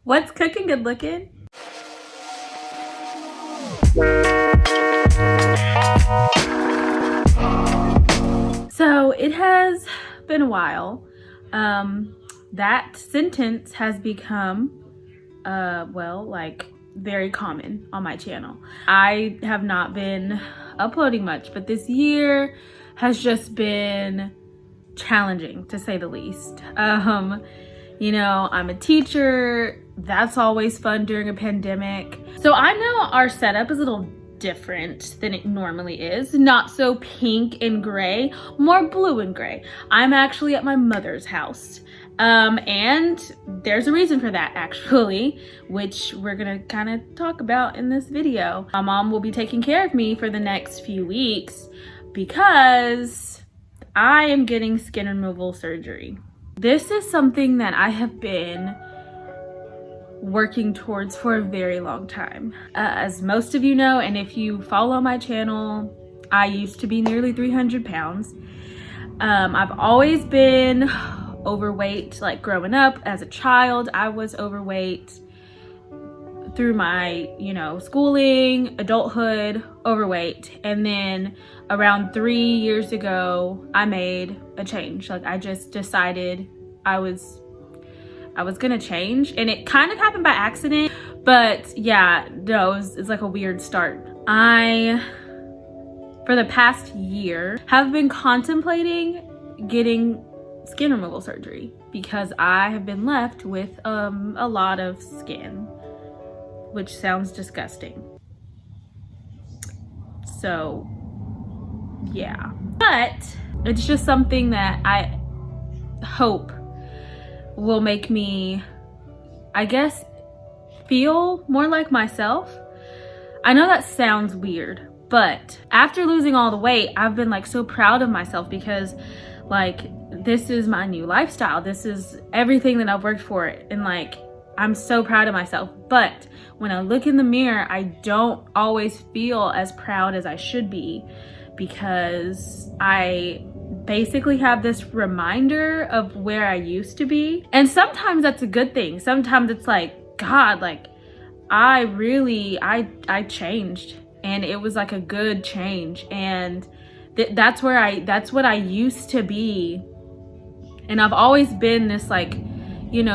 What's cooking, good looking? So it has been a while. That sentence has become, very common on my channel. I have not been uploading much, but this year has just been challenging, to say the least. You know, I'm a teacher. That's always fun during a pandemic. So I know our setup is a little different than it normally is. Not so pink and gray, more blue and gray. I'm actually at my mother's house. And there's a reason for that, actually, which we're gonna kind of talk about in this video. My mom will be taking care of me for the next few weeks because I am getting skin removal surgery. This is something that I have been working towards for a very long time. As most of you know, and if you follow my channel, I used to be nearly 300 pounds. I've always been overweight. Like growing up as a child, I was overweight. Through my, schooling, adulthood, overweight. And then around 3 years ago, I made a change. Like I just decided I was gonna change, and it kind of happened by accident, but yeah, no, it's like a weird start. I, for the past year, have been contemplating getting skin removal surgery because I have been left with a lot of skin, which sounds disgusting. So yeah, but it's just something that I hope will make me, I guess, feel more like myself. I know that sounds weird, but after losing all the weight, I've been like so proud of myself because like this is my new lifestyle. This is everything that I've worked for, and like I'm so proud of myself. But when I look in the mirror, I don't always feel as proud as I should be because I basically have this reminder of where I used to be. And sometimes that's a good thing. Sometimes it's like, God, like I changed, and it was like a good change. And that's what I used to be. And I've always been this like,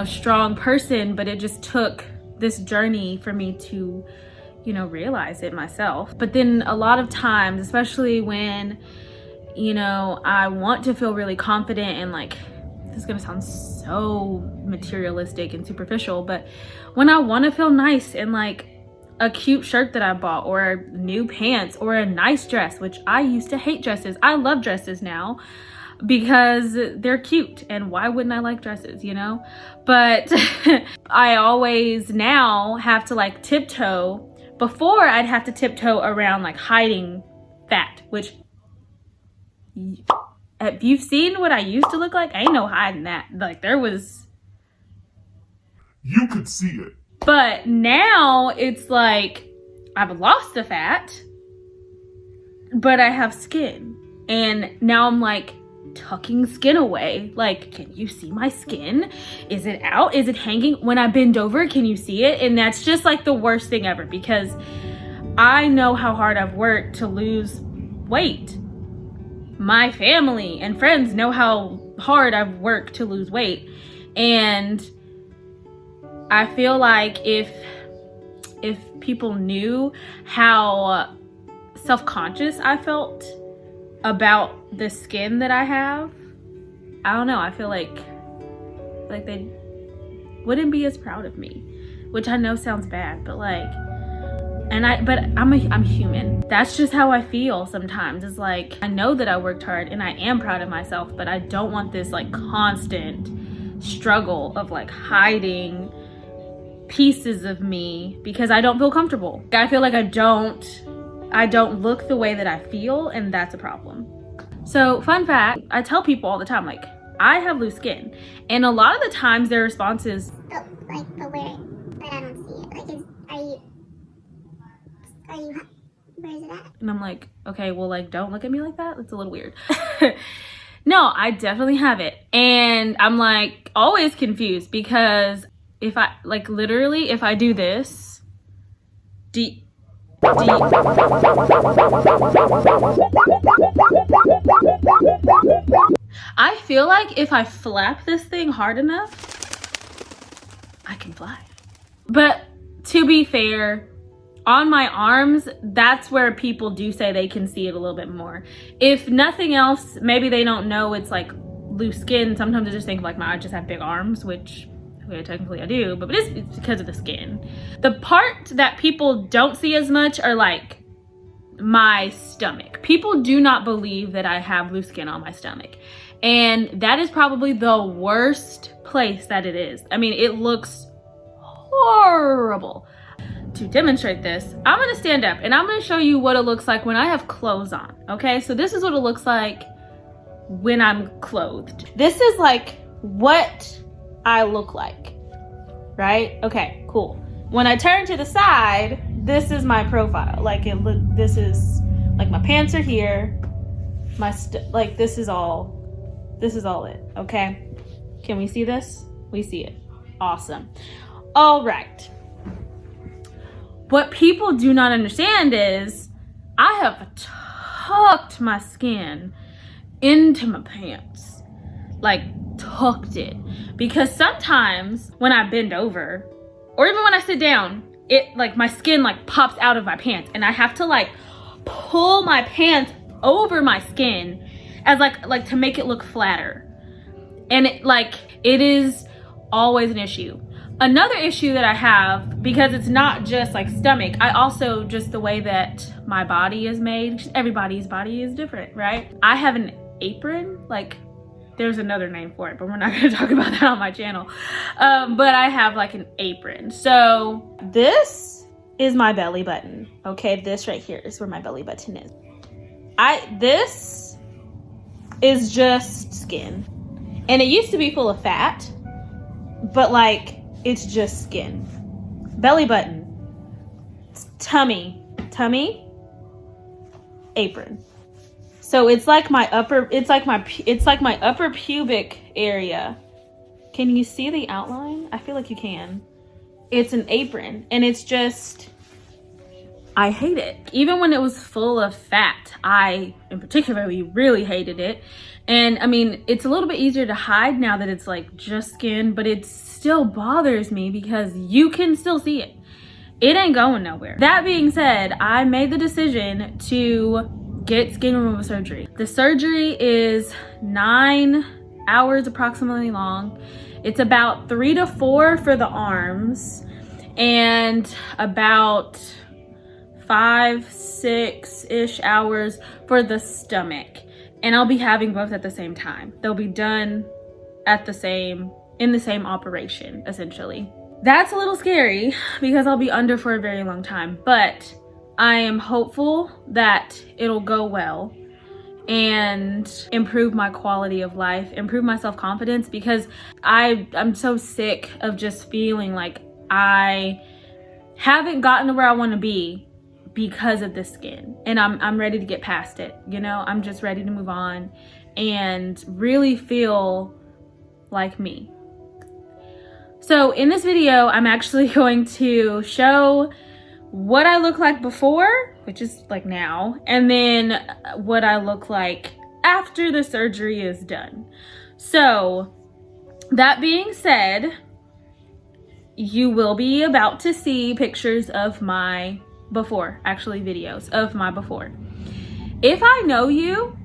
strong person, but it just took this journey for me to, realize it myself. But then a lot of times, especially when, I want to feel really confident, and like, this is gonna sound so materialistic and superficial, but when I want to feel nice and like a cute shirt that I bought, or new pants, or a nice dress, which I used to hate dresses. I love dresses now because they're cute, and why wouldn't I like dresses, But I always now have to like tiptoe. Before, I'd have to tiptoe around like hiding fat, which if you've seen what I used to look like, ain't no hiding that. Like you could see it. But now it's like I've lost the fat, but I have skin. And now I'm like tucking skin away. Like, can you see my skin? Is it out? Is it hanging? When I bend over, can you see it? And that's just like the worst thing ever, because I know how hard I've worked to lose weight. My family and friends know how hard I've worked to lose weight. And I feel like if people knew how self-conscious I felt about the skin that I have, I don't know, I feel like they wouldn't be as proud of me, which I know sounds bad, but like, but I'm human. That's just how I feel sometimes. It's like, I know that I worked hard and I am proud of myself, but I don't want this like constant struggle of like hiding pieces of me because I don't feel comfortable. I feel like I don't look the way that I feel, and that's a problem. So fun fact, I tell people all the time, like, I have loose skin, and a lot of the times their response is, but where? But I don't see it. Like, where is it at? and I'm like, okay, well, like, don't look at me like that. That's a little weird. No, I definitely have it. And I'm like always confused because if I, like, literally, if I do this, deep. I feel like if I flap this thing hard enough, I can fly. But to be fair, on my arms, that's where people do say they can see it a little bit more. If nothing else, maybe they don't know it's like loose skin. Sometimes I just think like I just have big arms, which technically I do, but it's because of the skin. The part that people don't see as much are like my stomach. People do not believe that I have loose skin on my stomach. And that is probably the worst place that it is. I mean, it looks horrible. To demonstrate this, I'm gonna stand up and I'm gonna show you what it looks like when I have clothes on, okay? So this is what it looks like when I'm clothed. This is like what I look like, right? Okay, cool. When I turn to the side, this is my profile. Like this is like my pants are here. Like this is all it, okay? Can we see this? We see it. Awesome. All right. What people do not understand is I have tucked my skin into my pants, like tucked it, because sometimes when I bend over or even when I sit down, it like my skin like pops out of my pants and I have to like pull my pants over my skin as like to make it look flatter. And it is always an issue. Another issue that I have, because it's not just like stomach, I also, just the way that my body is made, everybody's body is different, right? I have an apron, like there's another name for it, but we're not gonna talk about that on my channel. But I have like an apron. So this is my belly button, okay? This right here is where my belly button is. This is just skin. And it used to be full of fat, but like, it's just skin. Belly button, tummy, apron. So it's like my upper pubic area. Can you see the outline? I feel like you can. It's an apron, and it's just, I hate it. Even when it was full of fat, I, in particularly, really hated it. And I mean, it's a little bit easier to hide now that it's like just skin, but it still bothers me because you can still see it. It ain't going nowhere. That being said, I made the decision to get skin removal surgery. The surgery is 9 hours approximately long. It's about 3 to 4 for the arms and about 5-6-ish hours for the stomach. And I'll be having both at the same time. They'll be done in the same operation, essentially. That's a little scary because I'll be under for a very long time, but I am hopeful that it'll go well and improve my quality of life, improve my self-confidence, because I'm so sick of just feeling like I haven't gotten to where I want to be because of the skin, and I'm ready to get past it. You know, I'm just ready to move on and really feel like me. So in this video, I'm actually going to show what I look like before, which is like now, and then what I look like after the surgery is done. So that being said, you will be about to see pictures of my before, actually videos of my before. If I know you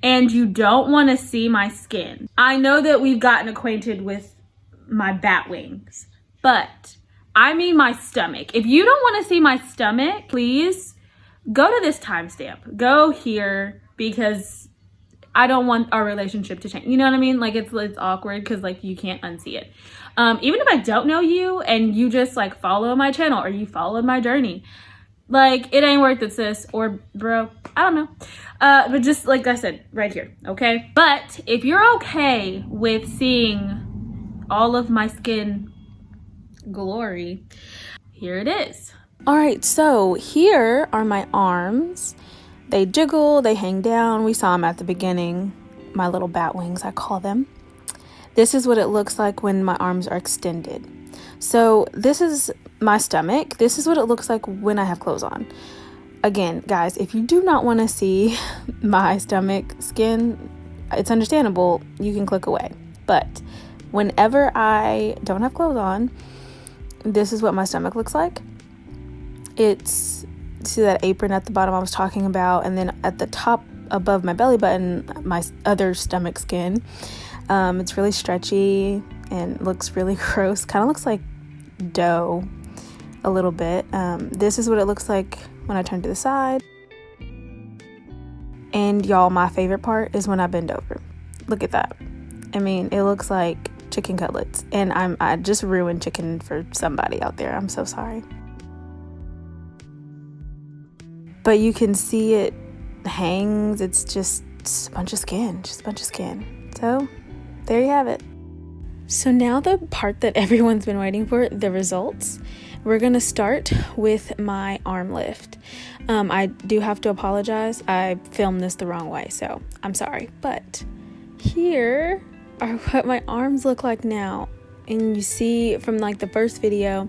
and you don't want to see my skin, I know that we've gotten acquainted with my bat wings, but I mean my stomach. If you don't want to see my stomach, please go to this timestamp. Go here, because I don't want our relationship to change. You know what I mean? Like it's awkward because like you can't unsee it. Even if I don't know you and you just like follow my channel or you followed my journey, like it ain't worth it, sis or bro. I don't know. But just like I said, right here, okay? But if you're okay with seeing all of my skin glory, here it is. All right, so here are my arms. They jiggle, they hang down. We saw them at the beginning, my little bat wings, I call them. This is what it looks like when my arms are extended. So this is my stomach. This is what it looks like when I have clothes on. Again, guys, if you do not want to see my stomach skin, it's understandable. You can click away. But whenever I don't have clothes on, this is what my stomach looks like. It's, see that apron at the bottom I was talking about, and then at the top above my belly button, my other stomach skin. It's really stretchy and looks really gross. Kind of looks like dough a little bit. This is what it looks like when I turn to the side. And y'all, my favorite part is when I bend over. Look at that. I mean, it looks like chicken cutlets, and I just ruined chicken for somebody out there. I'm so sorry. But you can see it hangs. It's just a bunch of skin, So there you have it. So now the part that everyone's been waiting for, the results. We're gonna start with my arm lift. I do have to apologize. I filmed this the wrong way, so I'm sorry. But here are what my arms look like now. And you see from like the first video,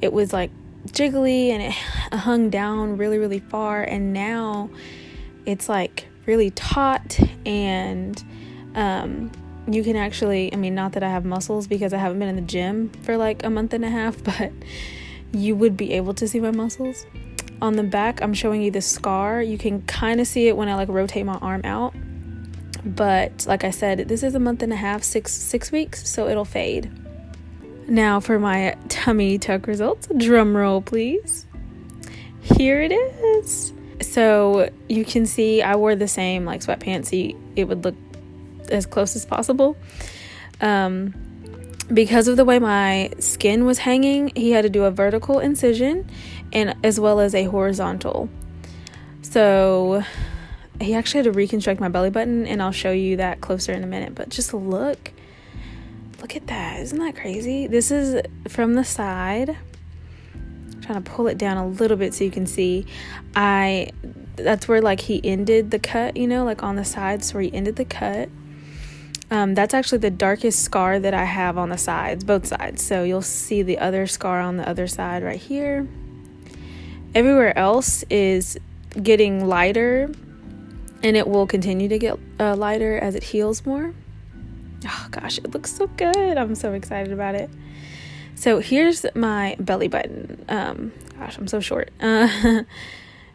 it was like jiggly and it hung down really, really far. And now it's like really taut, and you can actually, I mean, not that I have muscles because I haven't been in the gym for like a month and a half, but you would be able to see my muscles. On the back, I'm showing you the scar. You can kind of see it when I like rotate my arm out. But like I said, this is a month and a half, six weeks, so it'll fade. Now for my tummy tuck results, drum roll please. Here it is. So you can see I wore the same like sweatpants, so it would look as close as possible. Because of the way my skin was hanging, he had to do a vertical incision and as well as a horizontal. So he actually had to reconstruct my belly button, and I'll show you that closer in a minute. But just look at that. Isn't that crazy? This is from the side. I'm trying to pull it down a little bit so you can see. That's where like he ended the cut, like on the sides where he ended the cut. That's actually the darkest scar that I have on the sides, both sides. So you'll see the other scar on the other side right here. Everywhere else is getting lighter, and it will continue to get lighter as it heals more. Oh gosh, it looks so good. I'm so excited about it. So here's my belly button. Gosh, I'm so short.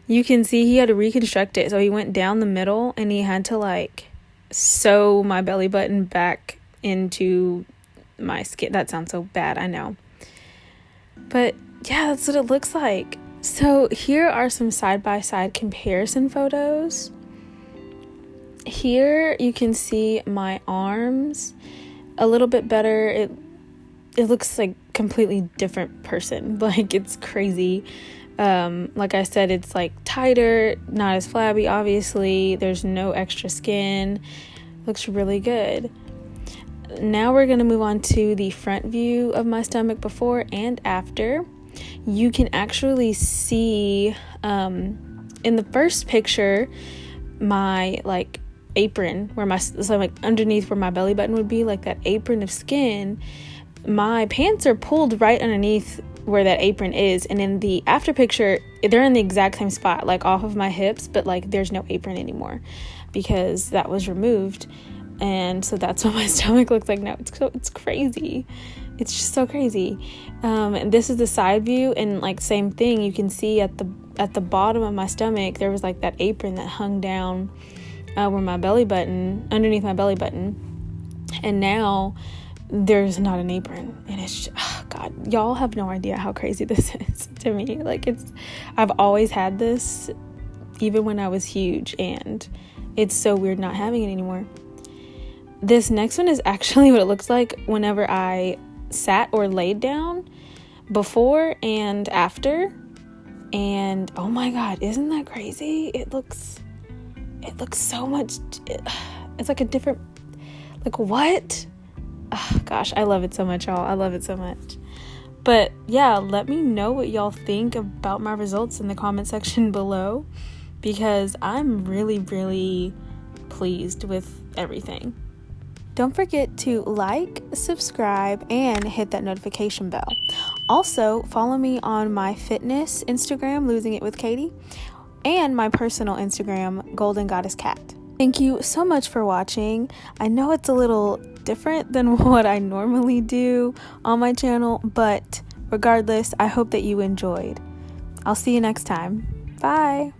You can see he had to reconstruct it. So he went down the middle, and he had to like sew my belly button back into my skin. That sounds so bad, I know. But yeah, that's what it looks like. So here are some side-by-side comparison photos. Here you can see my arms a little bit better. It looks like completely different person. Like, it's crazy. Like I said, it's like tighter, not as flabby, obviously. There's no extra skin. Looks really good. Now we're going to move on to the front view of my stomach before and after. You can actually see in the first picture my like apron where so like underneath where my belly button would be, like that apron of skin. My pants are pulled right underneath where that apron is, and in the after picture they're in the exact same spot, like off of my hips, but like there's no apron anymore because that was removed. And so that's what my stomach looks like now. It's crazy. It's just so crazy. And this is the side view, and like same thing, you can see at the bottom of my stomach there was like that apron that hung down where my belly button, underneath my belly button, and now there's not an apron. And it's just, oh God, y'all have no idea how crazy this is to me. Like, I've always had this even when I was huge, and it's so weird not having it anymore. This next one is actually what it looks like whenever I sat or laid down, before and after. And oh my God, isn't that crazy? It looks so much, it's like a different, like what? Oh, gosh, I love it so much, y'all. I love it so much. But yeah, let me know what y'all think about my results in the comment section below, because I'm really, really pleased with everything. Don't forget to like, subscribe, and hit that notification bell. Also, follow me on my fitness Instagram, Losing It with Katie, and my personal Instagram, Golden Goddess Cat. Thank you so much for watching. I know it's a little different than what I normally do on my channel, but regardless, I hope that you enjoyed. I'll see you next time. Bye.